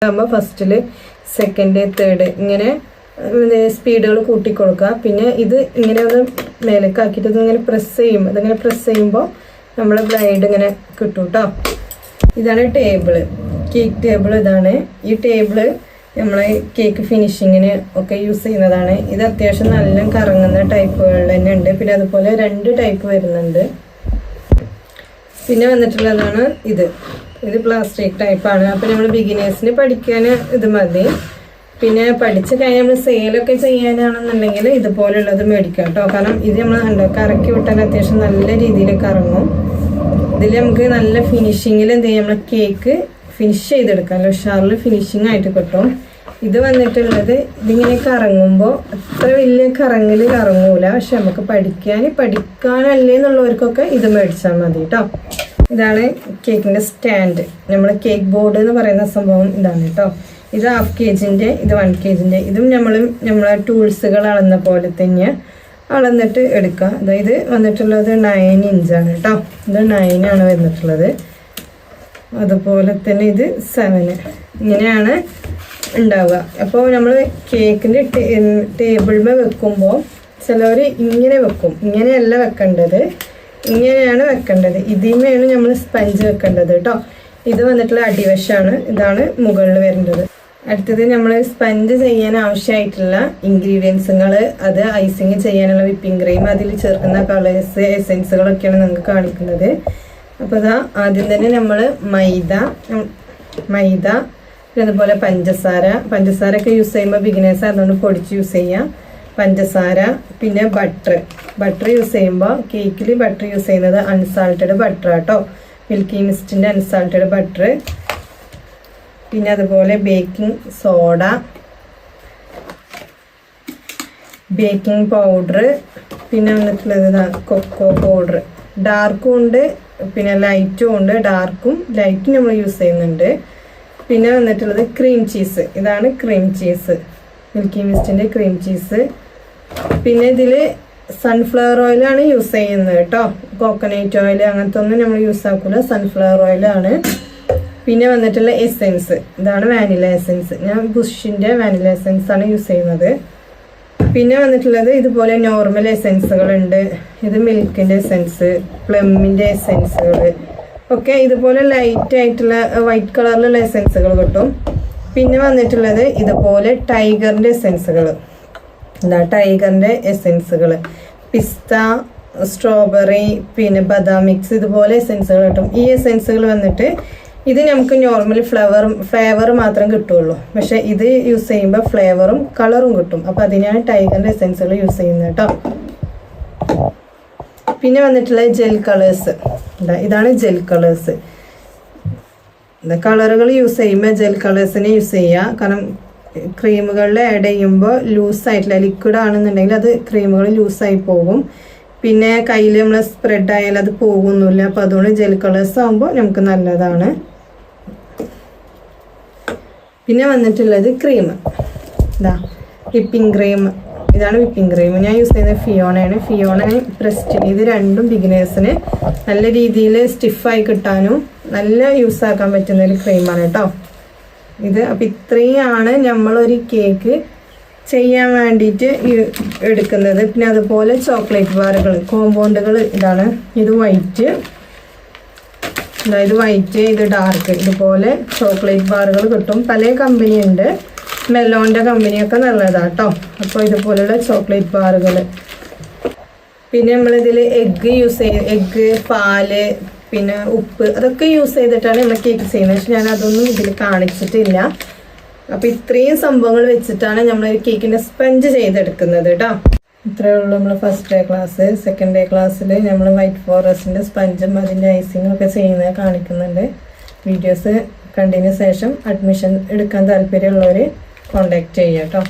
ആകുമ്പോൾ ഫസ്റ്റില് second third ഇങ്ങനെ സ്പീഡുകൾ കൂട്ടിക്കൊടുക്കുക. പിന്നെ ഇത് ഇങ്ങനെ ഒന്ന് മേലേക്ക് ആക്കിയിട്ട് ഇതിങ്ങനെ പ്രസ് ചെയ്യും. ഇതിങ്ങനെ പ്രസ് ചെയ്യുമ്പോൾ നമ്മളെ ബ്ലൈഡ് ഇങ്ങനെ കിട്ടും കേട്ടോ. ഇതാണ് ടേബിള്, കേക്ക് ടേബിൾ. ഇതാണ് ഈ ടേബിള് നമ്മളെ കേക്ക് ഫിനിഷിങ്ങിന് ഒക്കെ യൂസ് ചെയ്യുന്നതാണ്. ഇത് അത്യാവശ്യം നല്ല കറങ്ങുന്ന ടൈപ്പുകൾ തന്നെ ഉണ്ട്. പിന്നെ അതുപോലെ 2 ടൈപ്പ് വരുന്നുണ്ട്. പിന്നെ വന്നിട്ടുള്ളതാണ് ഇത് പ്ലാസ്റ്റിക് ടൈപ്പാണ്. അപ്പോൾ നമ്മൾ ബിഗിനേഴ്സിന് പഠിക്കാൻ ഇത് മതി. പിന്നെ പഠിച്ച് കഴിഞ്ഞാൽ നമ്മൾ സെയിലൊക്കെ ചെയ്യാനാണെന്നുണ്ടെങ്കിൽ ഇതുപോലുള്ളത് മേടിക്കാം കേട്ടോ. കാരണം ഇത് നമ്മൾ കറക്കി വിട്ടാൽ അത്യാവശ്യം നല്ല രീതിയിൽ കറങ്ങും. ഇതിൽ നമുക്ക് നല്ല ഫിനിഷിങ്ങിൽ എന്ത് ചെയ്യാം, നമ്മൾ കേക്ക് ഫിനിഷ് ചെയ്തെടുക്കാം. ഉഷാറിൽ ഫിനിഷിങ് ആയിട്ട് കിട്ടും. ഇത് വന്നിട്ടുള്ളത് ഇതിങ്ങനെ കറങ്ങുമ്പോൾ അത്ര വലിയ കറങ്ങൂല. പക്ഷെ നമുക്ക് പഠിക്കാനല്ലേ എന്നുള്ളവർക്കൊക്കെ ഇത് മേടിച്ചാൽ മതി കേട്ടോ. ഇതാണ് കേക്കിൻ്റെ സ്റ്റാൻഡ്. നമ്മൾ കേക്ക് ബോർഡ് എന്ന് പറയുന്ന സംഭവം ഇതാണ് കേട്ടോ. ഇത് 1/2 kg, ഇത് 1 kg. ഇതും നമ്മളെ ടൂൾസുകൾ അളന്ന പോലെ തന്നെ അളന്നിട്ട് എടുക്കുക. അതായത് വന്നിട്ടുള്ളത് 9 ഇഞ്ചാണ് കേട്ടോ. ഇത് 9 ആണ് വന്നിട്ടുള്ളത്. അതുപോലെ തന്നെ ഇത് 7. ഇങ്ങനെയാണ് ഉണ്ടാവുക. അപ്പോൾ നമ്മൾ കേക്കിൻ്റെ ടേബിളിൽ വെക്കുമ്പോൾ ചിലവർ ഇങ്ങനെ വെക്കും. ഇങ്ങനെയല്ല വെക്കേണ്ടത്, ഇങ്ങനെയാണ് വെക്കേണ്ടത്. ഇതിന്മേലാണ് നമ്മൾ സ്പഞ്ച് വെക്കേണ്ടത് കേട്ടോ. ഇത് വന്നിട്ടുള്ള അടിവശമാണ്, ഇതാണ് മുകളിൽ വരേണ്ടത്. അടുത്തത് നമ്മൾ സ്പഞ്ച് ചെയ്യാൻ ആവശ്യമായിട്ടുള്ള ഇൻഗ്രീഡിയൻസുകൾ, അത് ഐസിങ് ചെയ്യാനുള്ള വിപ്പിംഗ് ക്രീം, അതിൽ ചേർക്കുന്ന കളേഴ്സ്, എസെൻസുകളൊക്കെയാണ് നമുക്ക് കാണിക്കുന്നത്. അപ്പോൾ ഇതാ ആദ്യം തന്നെ നമ്മൾ മൈദ, പിന്നെ അതുപോലെ പഞ്ചസാരയൊക്കെ യൂസ് ചെയ്യുമ്പോൾ ബിഗിനേഴ്സ് അതുകൊണ്ട് പൊടിച്ച് യൂസ് ചെയ്യാം. പഞ്ചസാര, പിന്നെ ബട്ടർ യൂസ് ചെയ്യുമ്പോൾ കേക്കിൽ ബട്ടർ യൂസ് ചെയ്യുന്നത് അൺസാൾട്ടഡ് ബട്ടർ കേട്ടോ. മിൽക്കി മിസ്റ്റിൻ്റെ അൺസാൾട്ടഡ് ബട്ടർ. പിന്നെ അതുപോലെ ബേക്കിംഗ് സോഡ, ബേക്കിംഗ് പൗഡർ, പിന്നെ വന്നിട്ടുള്ളത് കൊക്കോ പൗഡർ. ഡാർക്കും ഉണ്ട്, പിന്നെ ലൈറ്റും ഉണ്ട്. ഡാർക്കും ലൈറ്റും നമ്മൾ യൂസ് ചെയ്യുന്നുണ്ട്. പിന്നെ വന്നിട്ടുള്ളത് ക്രീം ചീസ്. ഇതാണ് ക്രീം ചീസ്, മിൽക്കി മിസ്റ്റിൻ്റെ ക്രീം ചീസ്. പിന്നെ ഇതിൽ സൺഫ്ലവർ ഓയിലാണ് യൂസ് ചെയ്യുന്നത് കേട്ടോ. കോക്കനട്ട് ഓയിൽ അങ്ങനത്തെ ഒന്നും നമ്മൾ യൂസ് ആക്കില്ല, സൺഫ്ലവർ ഓയിലാണ്. പിന്നെ വന്നിട്ടുള്ള എസെൻസ്, ഇതാണ് വാനില എസെൻസ്. ഞാൻ ബുഷിൻ്റെ വാനില എസെൻസ് ആണ് യൂസ് ചെയ്യുന്നത്. പിന്നെ വന്നിട്ടുള്ളത് ഇതുപോലെ നോർമൽ എസെൻസുകളുണ്ട്. ഇത് മിൽക്കിൻ്റെ എസെൻസ്, പ്ലമ്മിൻ്റെ എസെൻസുകൾ ഒക്കെ ഇതുപോലെ ലൈറ്റ് ആയിട്ടുള്ള വൈറ്റ് കളറിലുള്ള എസെൻസുകൾ കിട്ടും. പിന്നെ വന്നിട്ടുള്ളത് ഇതുപോലെ ടൈഗറിൻ്റെ എസെൻസുകൾ, ടൈഗറിൻ്റെ എസെൻസുകൾ, പിസ്ത, സ്ട്രോബെറി, പിന്നെ ബദാം മിക്സ്, ഇതുപോലെ എസെൻസുകൾ കിട്ടും. ഈ എസെൻസുകൾ വന്നിട്ട് ഇത് നമുക്ക് നോർമൽ ഫ്ലേവർ മാത്രം കിട്ടുള്ളൂ. പക്ഷെ ഇത് യൂസ് ചെയ്യുമ്പോൾ ഫ്ലേവറും കളറും കിട്ടും. അപ്പോൾ അതിനാണ് ടൈഗറിൻ്റെ എസെൻസുകൾ യൂസ് ചെയ്യുന്നത് കേട്ടോ. പിന്നെ വന്നിട്ടുള്ള ജെൽ കളേഴ്സ്, ഇതാണ് ജെൽ കളേഴ്സ്. കളറുകൾ യൂസ് ചെയ്യുമ്പോൾ ജെൽ കളേഴ്സിനെ യൂസ് ചെയ്യുക. കാരണം ക്രീമുകളിൽ ആഡ് ചെയ്യുമ്പോൾ ലൂസായിട്ടില്ല, ലിക്വിഡ് ആണെന്നുണ്ടെങ്കിൽ അത് ക്രീമുകൾ ലൂസായി പോകും. പിന്നെ കയ്യിൽ നമ്മൾ സ്പ്രെഡ് ആയാൽ അത് പോകുന്നില്ല. അപ്പോൾ അതുകൊണ്ട് ജെൽ കളേഴ്സ് ആകുമ്പോൾ നമുക്ക് നല്ലതാണ്. പിന്നെ വന്നിട്ടുള്ളത് ക്രീം, വിപ്പിംഗ് ക്രീം. ഇതാണ് വിപ്പിംഗ് ക്രീം. ഞാൻ യൂസ് ചെയ്യുന്നത് ഫിയോണ പ്രസ്റ്റീജ്. ഇത് രണ്ടും ബിഗിനേഴ്സിന് നല്ല രീതിയിൽ സ്റ്റിഫായി കിട്ടാനും നല്ല യൂസ് ആക്കാൻ പറ്റുന്ന ഒരു ക്രീമാണ് കേട്ടോ ഇത്. അപ്പം ഇത്രയാണ് നമ്മളൊരു കേക്ക് ചെയ്യാൻ വേണ്ടിയിട്ട് എടുക്കുന്നത്. പിന്നെ അതുപോലെ ചോക്ലേറ്റ് ബാറുകൾ, കോമ്പൗണ്ടുകൾ. ഇത് വൈറ്റ്, ഇത് ഡാർക്ക്. ഇതുപോലെ ചോക്ലേറ്റ് ബാറുകൾ കിട്ടും. പല കമ്പനി ഉണ്ട്, മെലോൻ്റെ കമ്പനിയൊക്കെ നല്ലതാണ് കേട്ടോ. അപ്പോൾ ഇതുപോലുള്ള ചോക്ലേറ്റ് ബാറുകൾ. പിന്നെ നമ്മളിതിൽ എഗ്ഗ് യൂസ് ചെയ്യും, എഗ്ഗ്, പാല്, പിന്നെ ഉപ്പ്, അതൊക്കെ യൂസ് ചെയ്തിട്ടാണ് നമ്മൾ കേക്ക് ചെയ്യുന്നത്. പക്ഷെ ഞാൻ അതൊന്നും ഇതിൽ കാണിച്ചിട്ടില്ല. അപ്പോൾ ഇത്രയും സംഭവങ്ങൾ വെച്ചിട്ടാണ് നമ്മളൊരു കേക്കിൻ്റെ സ്പഞ്ച് ചെയ്തെടുക്കുന്നത് കേട്ടോ. ഇത്രയേ ഉള്ളൂ നമ്മൾ first day class. Second day ക്ലാസ്സിൽ നമ്മൾ വൈറ്റ് ഫോറസ്റ്റിൻ്റെ സ്പഞ്ചും അതിൻ്റെ ഐസിങ്ങും ഒക്കെ ചെയ്യുന്നത് കാണിക്കുന്നുണ്ട്. വീഡിയോസ് കണ്ടതിന് ശേഷം അഡ്മിഷൻ എടുക്കാൻ താല്പര്യമുള്ളവർ കോൺടാക്റ്റ് ചെയ്യാം കേട്ടോ.